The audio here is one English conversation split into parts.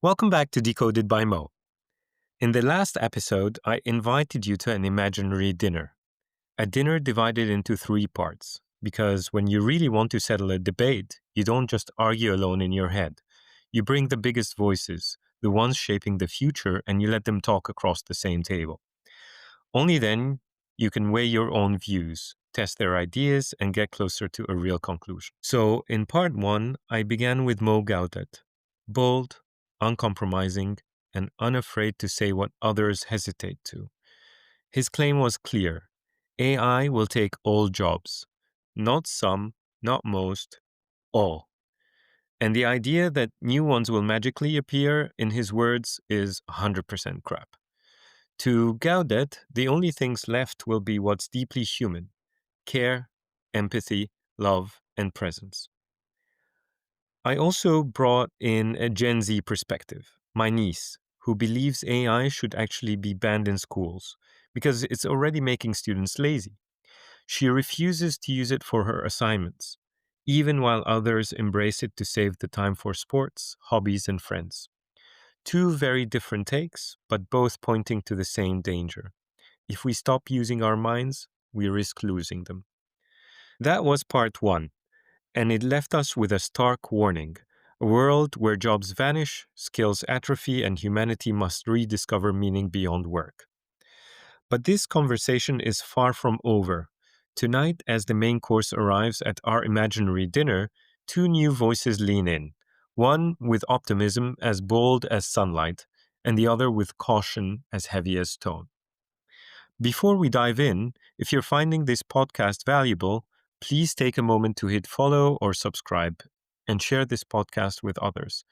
Welcome back to Decoded by Mo. In the last episode, I invited you to an imaginary dinner. A dinner divided into three parts, because when you really want to settle a debate, you don't just argue alone in your head. You bring the biggest voices, the ones shaping the future, and you let them talk across the same table. Only then you can weigh your own views, test their ideas, and get closer to a real conclusion. So, in part one, I began with Mo Gawdat, bold, uncompromising, and unafraid to say what others hesitate to. His claim was clear: AI will take all jobs, not some, not most, all. And the idea that new ones will magically appear, in his words, is 100% crap. To Gaudet, the only things left will be what's deeply human: care, empathy, love, and presence. I also brought in a Gen Z perspective, my niece, who believes AI should actually be banned in schools because it's already making students lazy. She refuses to use it for her assignments, even while others embrace it to save the time for sports, hobbies, and friends. Two very different takes, but both pointing to the same danger. If we stop using our minds, we risk losing them. That was part one, and it left us with a stark warning: a world where jobs vanish, skills atrophy, and humanity must rediscover meaning beyond work. But this conversation is far from over. Tonight, as the main course arrives at our imaginary dinner, two new voices lean in. One with optimism as bold as sunlight, and the other with caution as heavy as stone. Before we dive in, if you're finding this podcast valuable, please take a moment to hit follow or subscribe and share this podcast with others.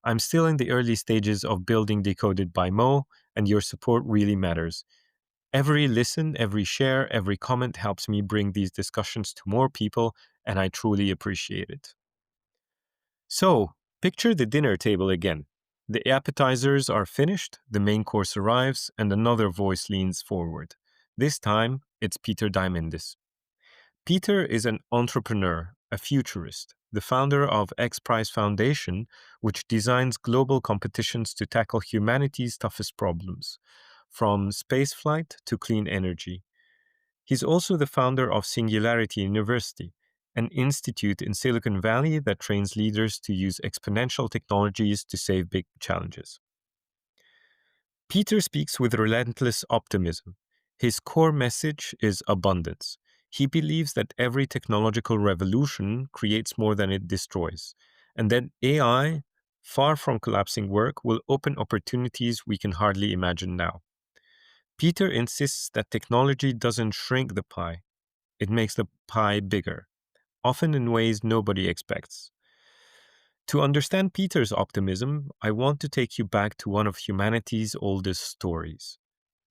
I'm still in the early stages of building Decoded by Mo, and your support really matters. Every listen, every share, every comment helps me bring these discussions to more people, and I truly appreciate it. So, picture the dinner table again. The appetizers are finished, the main course arrives, and another voice leans forward. This time, it's Peter Diamandis. Peter is an entrepreneur, a futurist, the founder of X Prize Foundation, which designs global competitions to tackle humanity's toughest problems, from spaceflight to clean energy. He's also the founder of Singularity University, an institute in Silicon Valley that trains leaders to use exponential technologies to save big challenges. Peter speaks with relentless optimism. His core message is abundance. He believes that every technological revolution creates more than it destroys, and that AI, far from collapsing work, will open opportunities we can hardly imagine now. Peter insists that technology doesn't shrink the pie, it makes the pie bigger, often in ways nobody expects. To understand Peter's optimism, I want to take you back to one of humanity's oldest stories: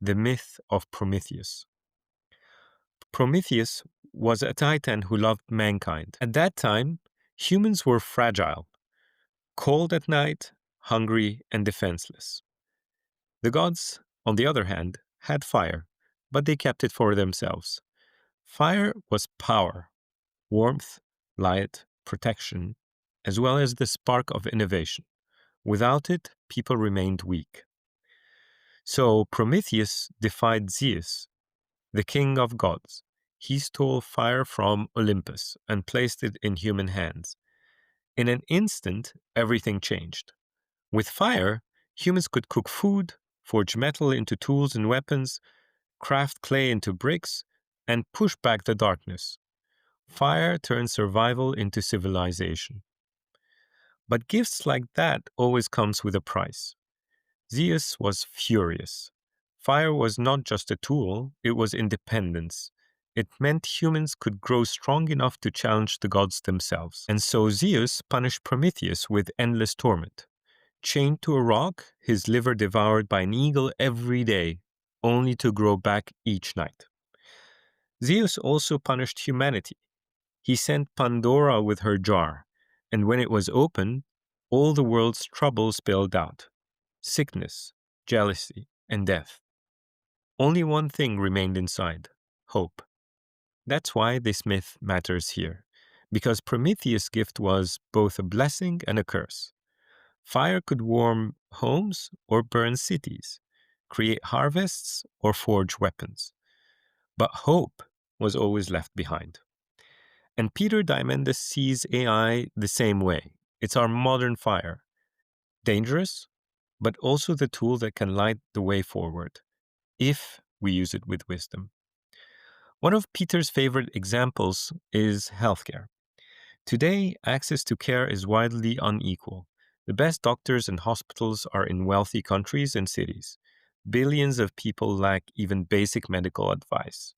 the myth of Prometheus. Prometheus was a titan who loved mankind. At that time, humans were fragile, cold at night, hungry, and defenseless. The gods, on the other hand, had fire, but they kept it for themselves. Fire was power, warmth, light, protection, as well as the spark of innovation. Without it, people remained weak. So Prometheus defied Zeus, the king of gods. He stole fire from Olympus and placed it in human hands. In an instant, everything changed. With fire, humans could cook food, forge metal into tools and weapons, craft clay into bricks, and push back the darkness. Fire turned survival into civilization. But gifts like that always comes with a price. Zeus was furious. Fire was not just a tool, it was independence. It meant humans could grow strong enough to challenge the gods themselves. And so Zeus punished Prometheus with endless torment. Chained to a rock, his liver devoured by an eagle every day, only to grow back each night. Zeus also punished humanity. He sent Pandora with her jar, and when it was opened, all the world's troubles spilled out: sickness, jealousy, and death. Only one thing remained inside: hope. That's why this myth matters here, because Prometheus' gift was both a blessing and a curse. Fire could warm homes or burn cities, create harvests or forge weapons. But hope was always left behind. And Peter Diamandis sees AI the same way. It's our modern fire, dangerous, but also the tool that can light the way forward, if we use it with wisdom. One of Peter's favorite examples is healthcare. Today, access to care is widely unequal. The best doctors and hospitals are in wealthy countries and cities. Billions of people lack even basic medical advice.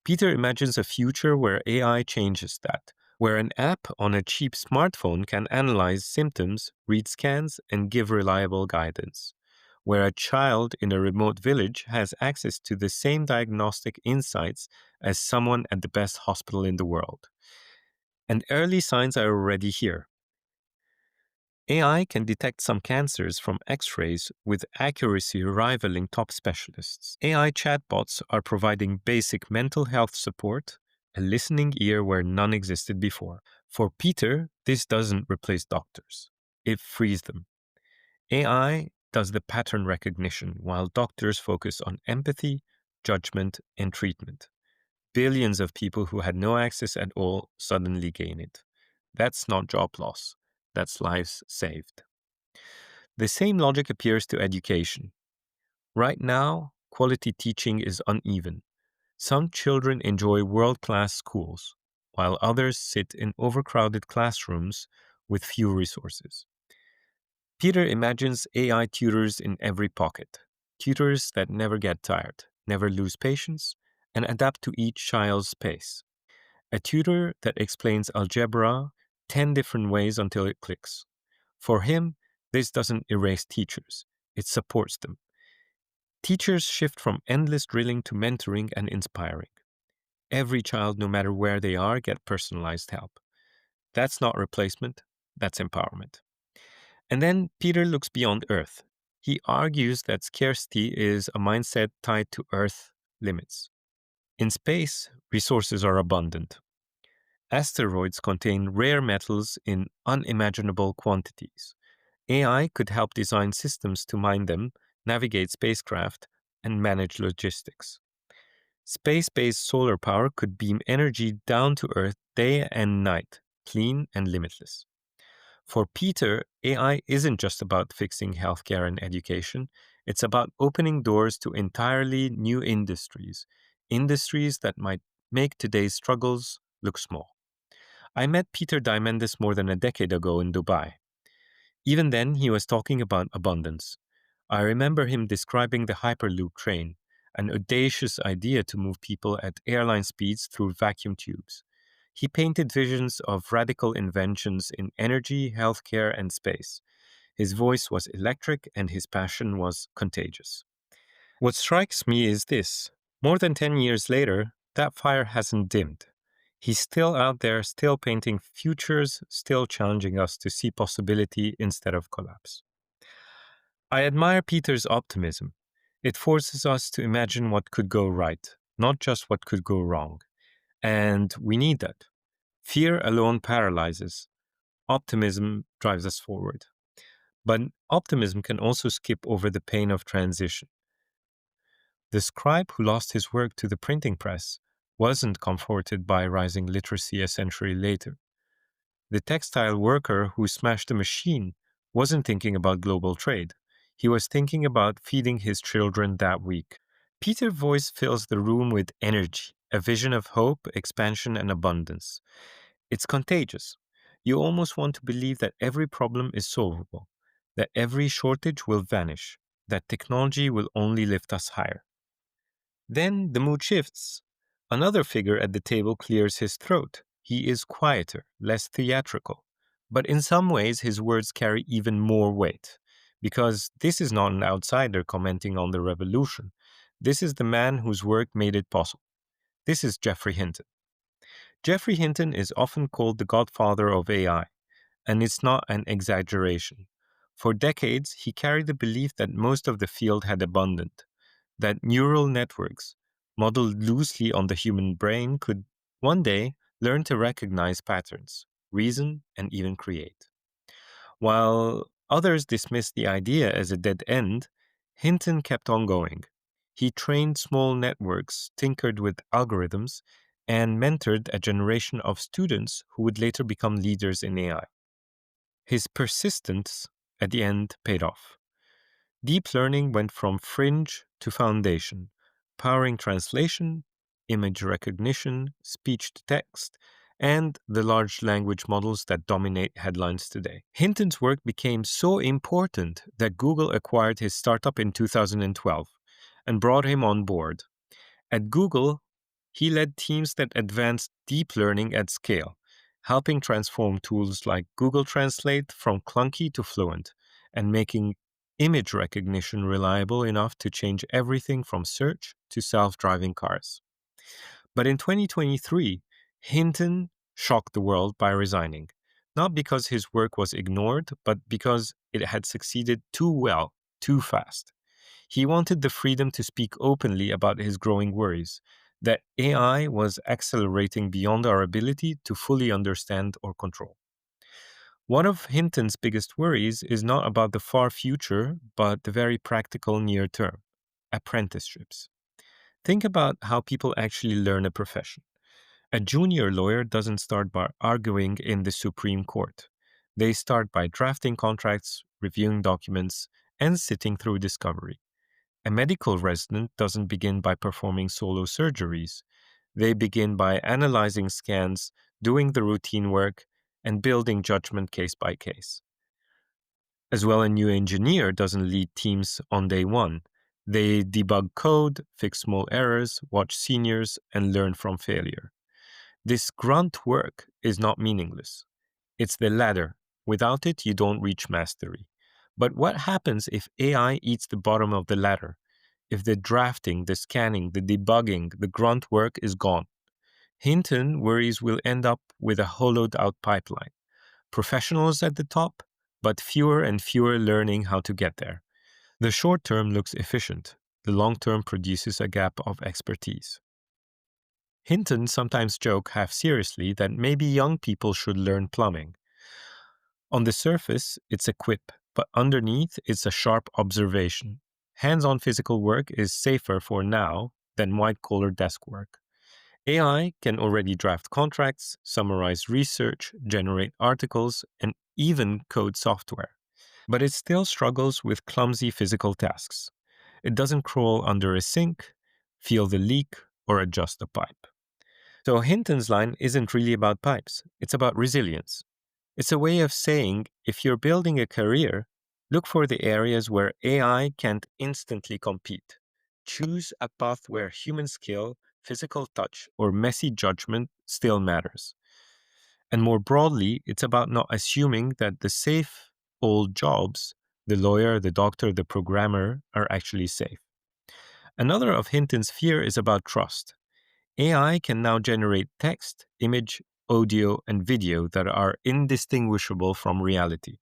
Peter imagines a future where AI changes that, where an app on a cheap smartphone can analyze symptoms, read scans, and give reliable guidance, where a child in a remote village has access to the same diagnostic insights as someone at the best hospital in the world. And early signs are already here. AI can detect some cancers from X-rays with accuracy rivaling top specialists. AI chatbots are providing basic mental health support, a listening ear where none existed before. For Peter, this doesn't replace doctors. It frees them. AI does the pattern recognition while doctors focus on empathy, judgment, and treatment. Billions of people who had no access at all suddenly gain it. That's not job loss. That's lives saved. The same logic appears to education. Right now, quality teaching is uneven. Some children enjoy world-class schools, while others sit in overcrowded classrooms with few resources. Peter imagines AI tutors in every pocket, tutors that never get tired, never lose patience, and adapt to each child's pace. A tutor that explains algebra 10 different ways until it clicks. For him, this doesn't erase teachers, it supports them. Teachers shift from endless drilling to mentoring and inspiring. Every child, no matter where they are, get personalized help. That's not replacement, that's empowerment. And then Peter looks beyond Earth. He argues that scarcity is a mindset tied to Earth limits. In space, resources are abundant. Asteroids contain rare metals in unimaginable quantities. AI could help design systems to mine them, navigate spacecraft, and manage logistics. Space-based solar power could beam energy down to Earth day and night, clean and limitless. For Peter, AI isn't just about fixing healthcare and education, it's about opening doors to entirely new industries, industries that might make today's struggles look small. I met Peter Diamandis more than a decade ago in Dubai. Even then, he was talking about abundance. I remember him describing the Hyperloop train, an audacious idea to move people at airline speeds through vacuum tubes. He painted visions of radical inventions in energy, healthcare, and space. His voice was electric and his passion was contagious. What strikes me is this: more than 10 years later, that fire hasn't dimmed. He's still out there, still painting futures, still challenging us to see possibility instead of collapse. I admire Peter's optimism. It forces us to imagine what could go right, not just what could go wrong. And we need that. Fear alone paralyzes. Optimism drives us forward. But optimism can also skip over the pain of transition. The scribe who lost his work to the printing press wasn't comforted by rising literacy a century later. The textile worker who smashed a machine wasn't thinking about global trade. He was thinking about feeding his children that week. Peter's voice fills the room with energy, a vision of hope, expansion, and abundance. It's contagious. You almost want to believe that every problem is solvable, that every shortage will vanish, that technology will only lift us higher. Then the mood shifts. Another figure at the table clears his throat. He is quieter, less theatrical. But in some ways, his words carry even more weight. Because this is not an outsider commenting on the revolution. This is the man whose work made it possible. This is Geoffrey Hinton. Geoffrey Hinton is often called the godfather of AI, and it's not an exaggeration. For decades, he carried the belief that most of the field had abandoned, that neural networks, modeled loosely on the human brain, could one day learn to recognize patterns, reason, and even create. While Others dismissed the idea as a dead end. Hinton kept on going. He trained small networks, tinkered with algorithms, and mentored a generation of students who would later become leaders in AI. His persistence at the end paid off. Deep learning went from fringe to foundation, powering translation, image recognition, speech to text, and the large language models that dominate headlines today. Hinton's work became so important that Google acquired his startup in 2012 and brought him on board. At Google, he led teams that advanced deep learning at scale, helping transform tools like Google Translate from clunky to fluent, and making image recognition reliable enough to change everything from search to self-driving cars. But in 2023, Hinton shocked the world by resigning, not because his work was ignored, but because it had succeeded too well, too fast. He wanted the freedom to speak openly about his growing worries, that AI was accelerating beyond our ability to fully understand or control. One of Hinton's biggest worries is not about the far future, but the very practical near term: apprenticeships. Think about how people actually learn a profession. A junior lawyer doesn't start by arguing in the Supreme Court. They start by drafting contracts, reviewing documents, and sitting through discovery. A medical resident doesn't begin by performing solo surgeries. They begin by analyzing scans, doing the routine work, and building judgment case by case. As well, a new engineer doesn't lead teams on day one. They debug code, fix small errors, watch seniors, and learn from failure. This grunt work is not meaningless. It's the ladder. Without it, you don't reach mastery. But what happens if AI eats the bottom of the ladder? If the drafting, the scanning, the debugging, the grunt work is gone? Hinton worries we'll end up with a hollowed out pipeline. Professionals at the top, but fewer and fewer learning how to get there. The short term looks efficient. The long term produces a gap of expertise. Hinton sometimes jokes half seriously that maybe young people should learn plumbing. On the surface, it's a quip, but underneath, it's a sharp observation. Hands-on physical work is safer for now than white-collar desk work. AI can already draft contracts, summarize research, generate articles, and even code software. But it still struggles with clumsy physical tasks. It doesn't crawl under a sink, feel the leak, or adjust a pipe. So Hinton's line isn't really about pipes. It's about resilience. It's a way of saying, if you're building a career, look for the areas where AI can't instantly compete. Choose a path where human skill, physical touch, or messy judgment still matters. And more broadly, it's about not assuming that the safe old jobs, the lawyer, the doctor, the programmer, are actually safe. Another of Hinton's fear is about trust. AI can now generate text, image, audio, and video that are indistinguishable from reality.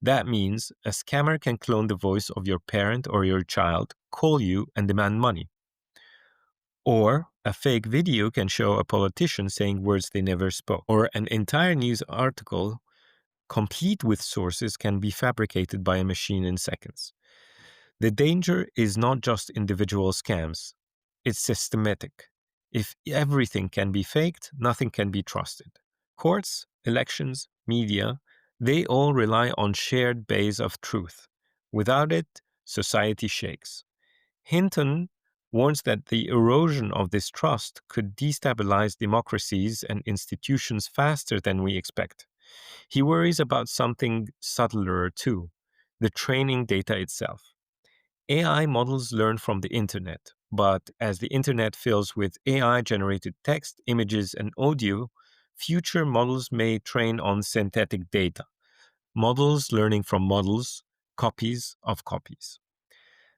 That means a scammer can clone the voice of your parent or your child, call you, and demand money. Or a fake video can show a politician saying words they never spoke. Or an entire news article, complete with sources, can be fabricated by a machine in seconds. The danger is not just individual scams, it's systematic. If everything can be faked, nothing can be trusted. Courts, elections, media, they all rely on shared base of truth. Without it, society shakes. Hinton warns that the erosion of this trust could destabilize democracies and institutions faster than we expect. He worries about something subtler too: the training data itself. AI models learn from the internet, but as the internet fills with AI-generated text, images, and audio, future models may train on synthetic data. Models learning from models, copies of copies.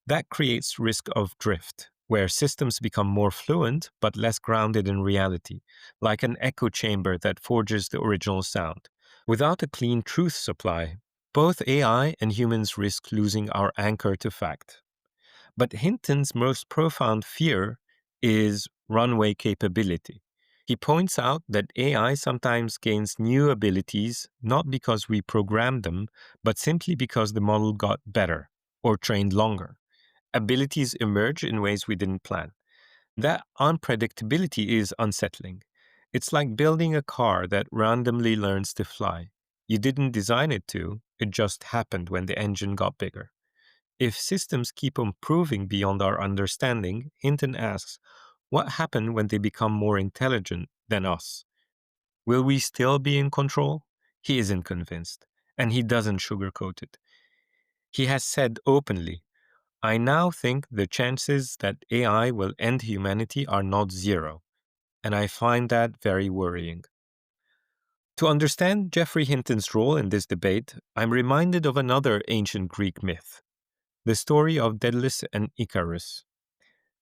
That creates risk of drift, where systems become more fluent but less grounded in reality, like an echo chamber that forges the original sound. Without a clean truth supply, both AI and humans risk losing our anchor to fact. But Hinton's most profound fear is runway capability. He points out that AI sometimes gains new abilities not because we programmed them, but simply because the model got better or trained longer. Abilities emerge in ways we didn't plan. That unpredictability is unsettling. It's like building a car that randomly learns to fly. You didn't design it to, it just happened when the engine got bigger. If systems keep improving beyond our understanding, Hinton asks, what happens when they become more intelligent than us? Will we still be in control? He isn't convinced, and he doesn't sugarcoat it. He has said openly, I now think the chances that AI will end humanity are not zero, and I find that very worrying. To understand Geoffrey Hinton's role in this debate, I'm reminded of another ancient Greek myth, the story of Daedalus and Icarus.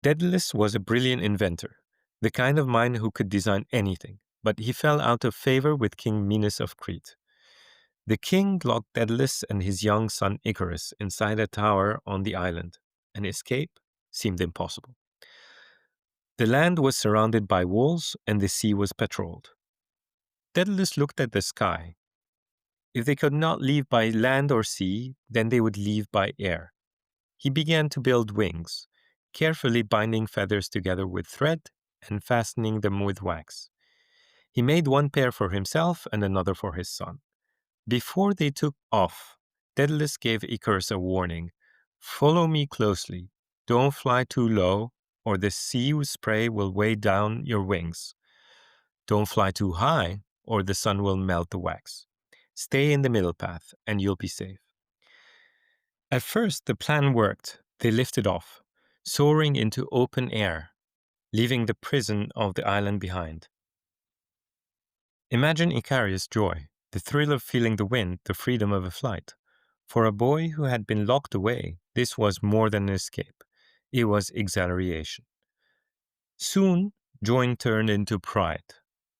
Daedalus was a brilliant inventor, the kind of mind who could design anything, but he fell out of favor with King Minos of Crete. The king locked Daedalus and his young son Icarus inside a tower on the island, and escape seemed impossible. The land was surrounded by walls and the sea was patrolled. Daedalus looked at the sky. If they could not leave by land or sea, then they would leave by air. He began to build wings, carefully binding feathers together with thread and fastening them with wax. He made one pair for himself and another for his son. Before they took off, Daedalus gave Icarus a warning. Follow me closely. Don't fly too low, or the sea spray will weigh down your wings. Don't fly too high, or the sun will melt the wax. Stay in the middle path, and you'll be safe. At first, the plan worked. They lifted off, soaring into open air, leaving the prison of the island behind. Imagine Icarus' joy, the thrill of feeling the wind, the freedom of a flight. For a boy who had been locked away, this was more than an escape. It was exhilaration. Soon, joy turned into pride.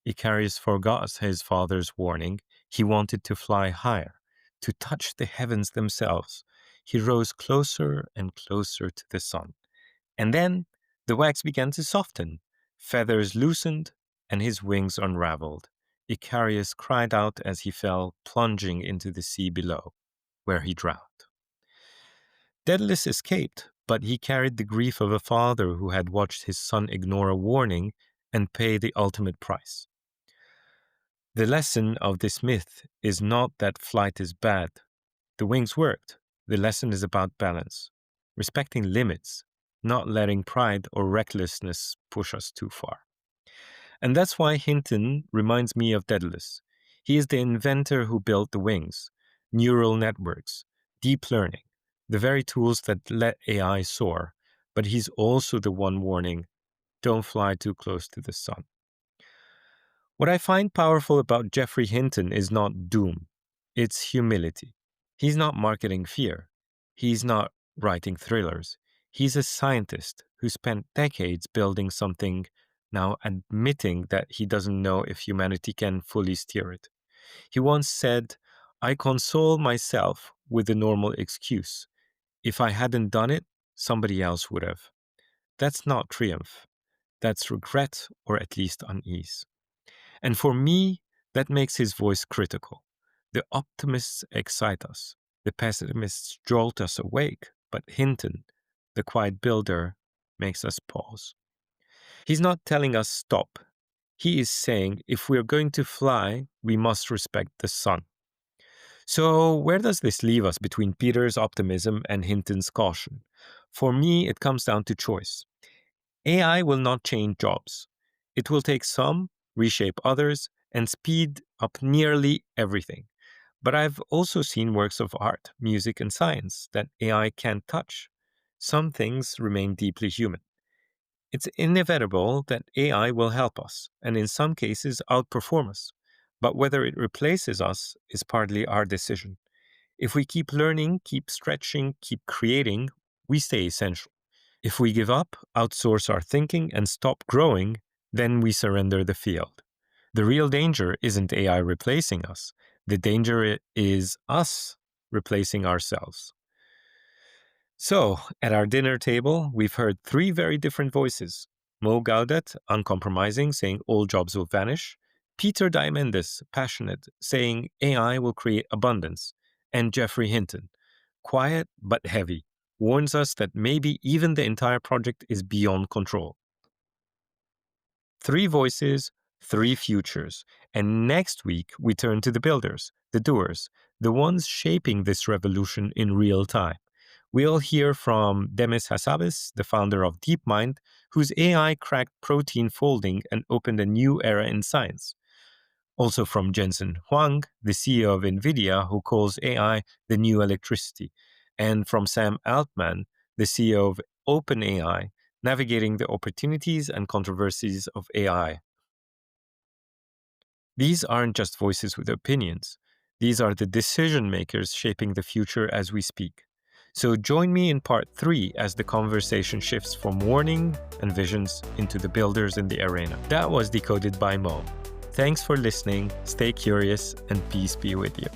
Icarus forgot his father's warning. He wanted to fly higher, to touch the heavens themselves. He rose closer and closer to the sun. And then the wax began to soften. Feathers loosened, and his wings unraveled. Icarus cried out as he fell, plunging into the sea below, where he drowned. Daedalus escaped, but he carried the grief of a father who had watched his son ignore a warning and pay the ultimate price. The lesson of this myth is not that flight is bad. The wings worked. The lesson is about balance, respecting limits, not letting pride or recklessness push us too far. And that's why Hinton reminds me of Daedalus. He is the inventor who built the wings, neural networks, deep learning, the very tools that let AI soar. But he's also the one warning, don't fly too close to the sun. What I find powerful about Geoffrey Hinton is not doom, it's humility. He's not marketing fear. He's not writing thrillers. He's a scientist who spent decades building something, now admitting that he doesn't know if humanity can fully steer it. He once said, I console myself with the normal excuse. If I hadn't done it, somebody else would have. That's not triumph. That's regret, or at least unease. And for me, that makes his voice critical. The optimists excite us. The pessimists jolt us awake. But Hinton, the quiet builder, makes us pause. He's not telling us stop. He is saying if we're going to fly, we must respect the sun. So where does this leave us between Peter's optimism and Hinton's caution? For me, it comes down to choice. AI will not change jobs. It will take some, reshape others, and speed up nearly everything. But I've also seen works of art, music, and science that AI can't touch. Some things remain deeply human. It's inevitable that AI will help us, and in some cases outperform us. But whether it replaces us is partly our decision. If we keep learning, keep stretching, keep creating, we stay essential. If we give up, outsource our thinking, and stop growing, then we surrender the field. The real danger isn't AI replacing us. The danger is us replacing ourselves. So, at our dinner table, we've heard three very different voices. Mo Gawdat, uncompromising, saying all jobs will vanish. Peter Diamandis, passionate, saying AI will create abundance. And Jeffrey Hinton, quiet but heavy, warns us that maybe even the entire project is beyond control. Three voices, three futures. And next week, we turn to the builders, the doers, the ones shaping this revolution in real time. We'll hear from Demis Hassabis, the founder of DeepMind, whose AI cracked protein folding and opened a new era in science. Also from Jensen Huang, the CEO of NVIDIA, who calls AI the new electricity. And from Sam Altman, the CEO of OpenAI, navigating the opportunities and controversies of AI. These aren't just voices with opinions. These are the decision makers shaping the future as we speak. So join me in part 3 as the conversation shifts from warning and visions into the builders in the arena. That was Decoded by Mo. Thanks for listening, stay curious, and peace be with you.